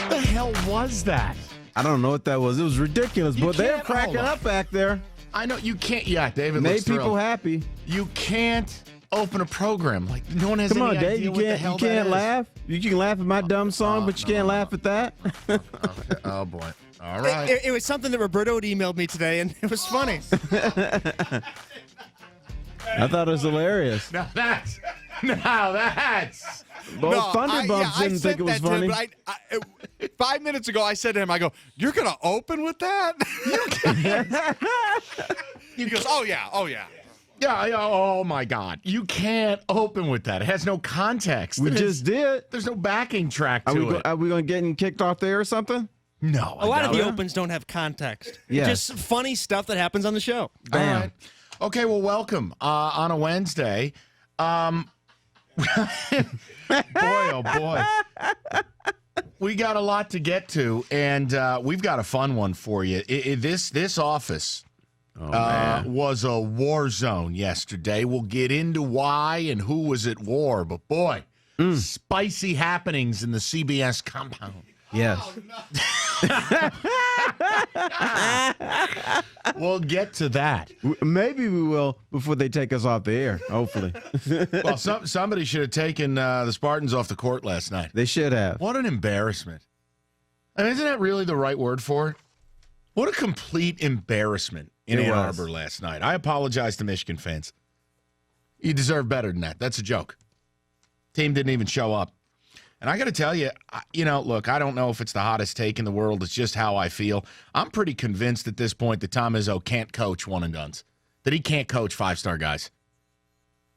The hell was that? I don't know what that was. It was ridiculous, but they were cracking up back there. I know you can't. Yeah, David made looks people thrilled. happy. You can't open a program like no one has Come any on, Dave. idea You what the can't. hell You can't that laugh. You can laugh at my dumb song, but you can't laugh at that. Okay. Oh boy. All right. It was something that Roberto had emailed me today, and it was funny. I thought it was hilarious. Now that's. Both Thunderbumps didn't think it was funny. Him, but 5 minutes ago, I said to him, I go, "You're going to open with that?" He goes, "Oh yeah, oh yeah." Yeah, oh my God. You can't open with that. It has no context. We just did. There's no backing track to it. Are we going to get kicked off there or something? No. A lot of the opens don't have context. Yeah. Just funny stuff that happens on the show. Bam. All right. Okay, well, welcome on a Wednesday. Boy, oh boy. We got a lot to get to, and we've got a fun one for you. This office was a war zone yesterday. We'll get into why and who was at war, but boy, spicy happenings in the CBS compound. Yes. We'll get to that. Maybe we will before they take us off the air, hopefully. Well, somebody should have taken the Spartans off the court last night. They should have. What an embarrassment. I mean, isn't that really the right word for it? What a complete embarrassment in Ann Arbor last night. I apologize to Michigan fans. You deserve better than that. That's a joke. Team didn't even show up. And I got to tell you, look, I don't know if it's the hottest take in the world. It's just how I feel. I'm pretty convinced at this point that Tom Izzo can't coach one and dones, that he can't coach five-star guys.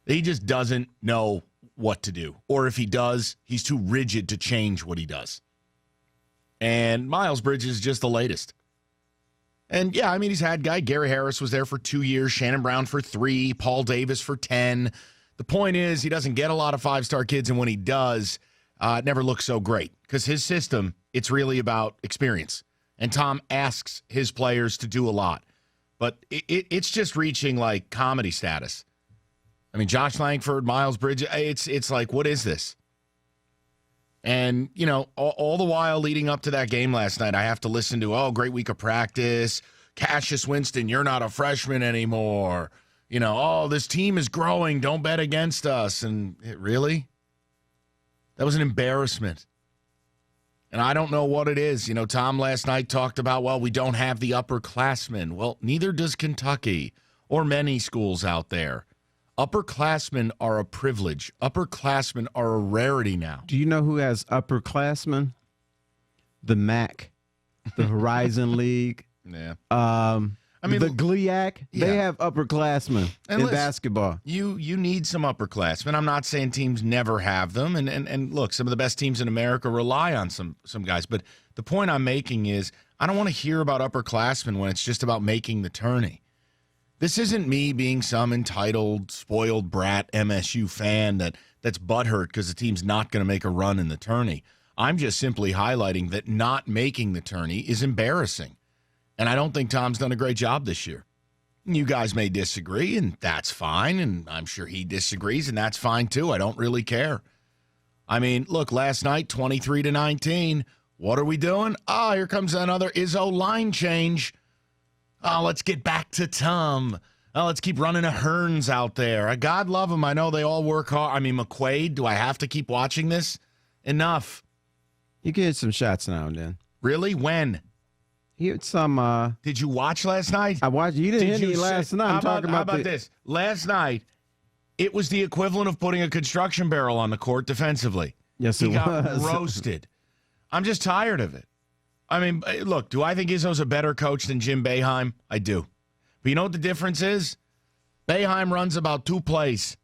He just doesn't know what to do. Or if he does, he's too rigid to change what he does. And Miles Bridges is just the latest. And, yeah, I mean, he's had guy. Gary Harris was there for 2 years, Shannon Brown for 3, Paul Davis for 10. The point is he doesn't get a lot of five-star kids, and when he does, it never looks so great because his system, it's really about experience. And Tom asks his players to do a lot. But it's just reaching, like, comedy status. I mean, Josh Langford, Miles Bridges, it's like, what is this? And, all the while leading up to that game last night, I have to listen to, great week of practice. Cassius Winston, you're not a freshman anymore. This team is growing. Don't bet against us. And really? That was an embarrassment. And I don't know what it is. Tom last night talked about, we don't have the upperclassmen. Well, neither does Kentucky or many schools out there. Upperclassmen are a privilege. Upperclassmen are a rarity now. Do you know who has upperclassmen? The MAC, the Horizon League. Yeah. The GLIAC, they have upperclassmen in basketball. You need some upperclassmen. I'm not saying teams never have them. And look, some of the best teams in America rely on some guys. But the point I'm making is I don't want to hear about upperclassmen when it's just about making the tourney. This isn't me being some entitled, spoiled brat MSU fan that's butthurt because the team's not going to make a run in the tourney. I'm just simply highlighting that not making the tourney is embarrassing. And I don't think Tom's done a great job this year. You guys may disagree, and that's fine. And I'm sure he disagrees, and that's fine too. I don't really care. I mean, look, last night, 23-19. What are we doing? Here comes another Izzo line change. Let's get back to Tom. Let's keep running a Hearns out there. God love them. I know they all work hard. I mean, McQuaid, do I have to keep watching this? Enough. You get some shots now and then. Really? When? He had some. Did you watch last night? I watched. You didn't hit me last night. How about this? Last night, it was the equivalent of putting a construction barrel on the court defensively. Yes, it was. He got roasted. I'm just tired of it. I mean, look, do I think Izzo's a better coach than Jim Boeheim? I do. But you know what the difference is? Boeheim runs about 2 plays.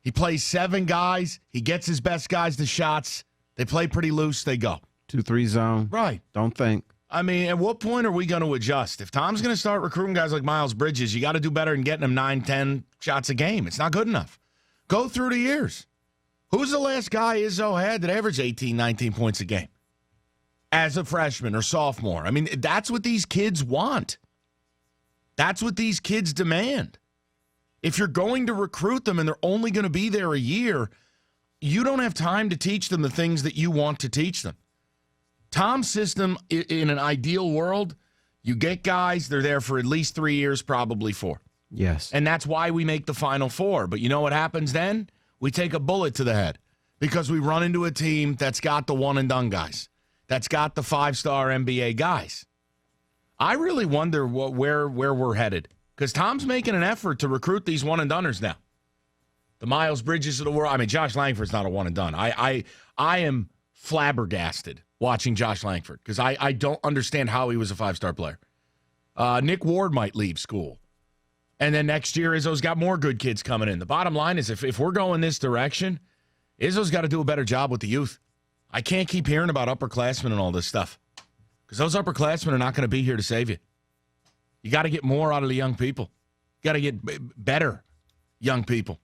He plays 7 guys. He gets his best guys the shots. They play pretty loose. They go. 2-3 zone. Right. Don't think. I mean, at what point are we going to adjust? If Tom's going to start recruiting guys like Miles Bridges, you got to do better than getting them 9, 10 shots a game. It's not good enough. Go through the years. Who's the last guy Izzo had that averaged 18, 19 points a game as a freshman or sophomore? I mean, that's what these kids want. That's what these kids demand. If you're going to recruit them and they're only going to be there a year, you don't have time to teach them the things that you want to teach them. Tom's system, in an ideal world, you get guys, they're there for at least 3 years, probably 4. Yes. And that's why we make the Final Four. But you know what happens then? We take a bullet to the head because we run into a team that's got the one-and-done guys, that's got the 5-star NBA guys. I really wonder where we're headed because Tom's making an effort to recruit these one-and-doners now. The Miles Bridges of the world. I mean, Josh Langford's not a one-and-done. I am flabbergasted watching Josh Langford because I don't understand how he was a 5-star player. Nick Ward might leave school. And then next year, Izzo's got more good kids coming in. The bottom line is if we're going this direction, Izzo's got to do a better job with the youth. I can't keep hearing about upperclassmen and all this stuff because those upperclassmen are not going to be here to save you. You got to get more out of the young people. You got to get better young people.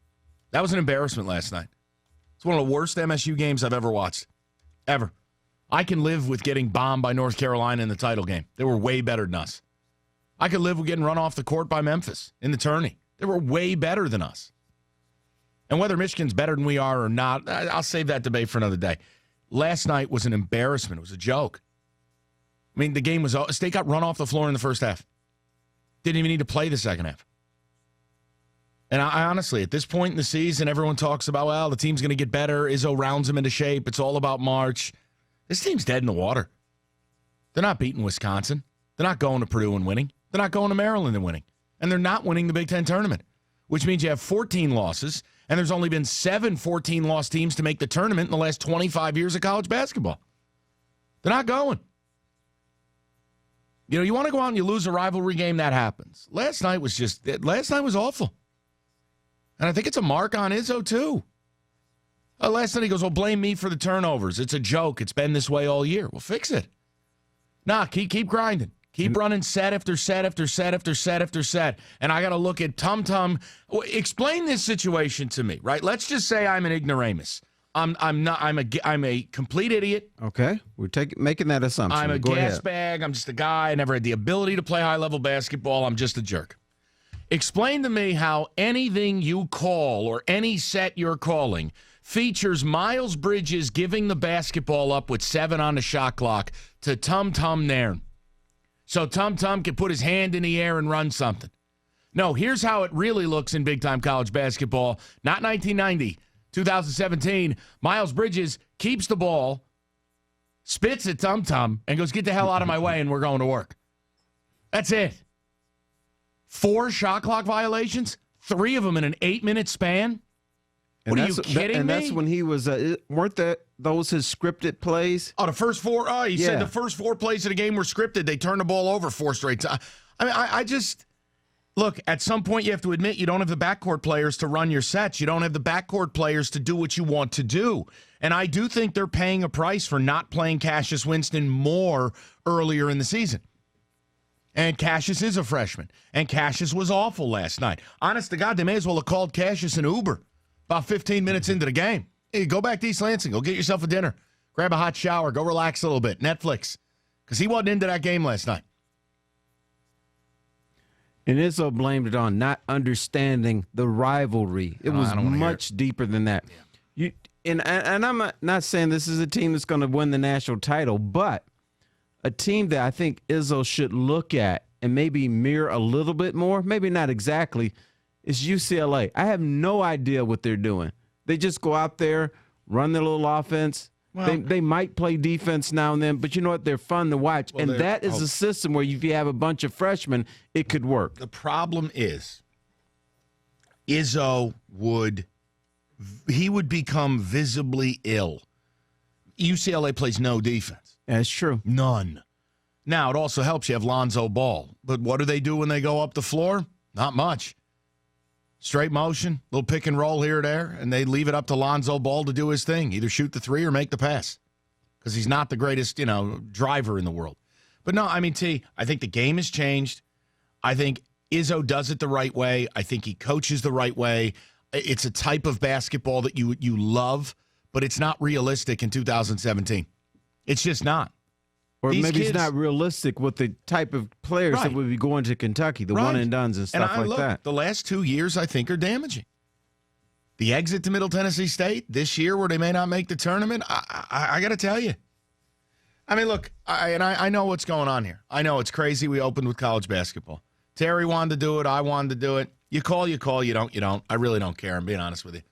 That was an embarrassment last night. It's one of the worst MSU games I've ever watched, ever. I can live with getting bombed by North Carolina in the title game. They were way better than us. I could live with getting run off the court by Memphis in the tourney. They were way better than us. And whether Michigan's better than we are or not, I'll save that debate for another day. Last night was an embarrassment. It was a joke. I mean, the game was – State got run off the floor in the first half. Didn't even need to play the second half. And I honestly, at this point in the season, everyone talks about, well, the team's going to get better. Izzo rounds them into shape. It's all about March. This team's dead in the water. They're not beating Wisconsin. They're not going to Purdue and winning. They're not going to Maryland and winning. And they're not winning the Big Ten tournament, which means you have 14 losses, and there's only been 7 14-loss teams to make the tournament in the last 25 years of college basketball. They're not going. You know, you want to go out and you lose a rivalry game, that happens. Last night was awful. And I think it's a mark on Izzo, too. Last night he goes, well, blame me for the turnovers. It's a joke. It's been this way all year. Well, fix it. Nah, keep grinding. Keep running set after set after set after set after set. And I got to look at Tum Tum. Explain this situation to me, right? Let's just say I'm an ignoramus. I'm a complete idiot. Okay. We're making that assumption. I'm a gas bag. I'm just a guy. I never had the ability to play high-level basketball. I'm just a jerk. Explain to me how anything you call or any set you're calling features Miles Bridges giving the basketball up with 7 on the shot clock to Tum Tum Nairn. So Tum Tum can put his hand in the air and run something. No, here's how it really looks in big-time college basketball. Not 1990, 2017. Miles Bridges keeps the ball, spits at Tum Tum, and goes, get the hell out of my way, and we're going to work. That's it. 4 shot clock violations, 3 of them in an 8-minute span. What, are you kidding me? And that's when he was, weren't those his scripted plays? Oh, the first 4? Oh, he said the first 4 plays of the game were scripted. They turned the ball over 4 straight times. I mean, I just, look, at some point you have to admit you don't have the backcourt players to run your sets. You don't have the backcourt players to do what you want to do. And I do think they're paying a price for not playing Cassius Winston more earlier in the season. And Cassius is a freshman. And Cassius was awful last night. Honest to God, they may as well have called Cassius an Uber about 15 minutes into the game. Hey, go back to East Lansing. Go get yourself a dinner. Grab a hot shower. Go relax a little bit. Netflix. Because he wasn't into that game last night. And Izzo blamed it on not understanding the rivalry. It was much deeper than that. Yeah. And I'm not saying this is a team that's going to win the national title, but a team that I think Izzo should look at and maybe mirror a little bit more, maybe not exactly, is UCLA. I have no idea what they're doing. They just go out there, run their little offense. Well, they might play defense now and then, but you know what? They're fun to watch. Well, and that is a system where if you have a bunch of freshmen, it could work. The problem is Izzo would become visibly ill. UCLA plays no defense. That's true. None. Now, it also helps you have Lonzo Ball. But what do they do when they go up the floor? Not much. Straight motion, little pick and roll here or there, and they leave it up to Lonzo Ball to do his thing. Either shoot the 3 or make the pass. Because he's not the greatest, driver in the world. But no, I mean, T, I think the game has changed. I think Izzo does it the right way. I think he coaches the right way. It's a type of basketball that you love, but it's not realistic in 2017. It's just not. Or maybe it's not realistic with the type of players that would be going to Kentucky, the one-and-dones and stuff like that. The last 2 years, I think, are damaging. The exit to Middle Tennessee State this year where they may not make the tournament, I got to tell you. I mean, look, I know what's going on here. I know it's crazy. We opened with college basketball. Terry wanted to do it. I wanted to do it. You call, you don't. I really don't care. I'm being honest with you.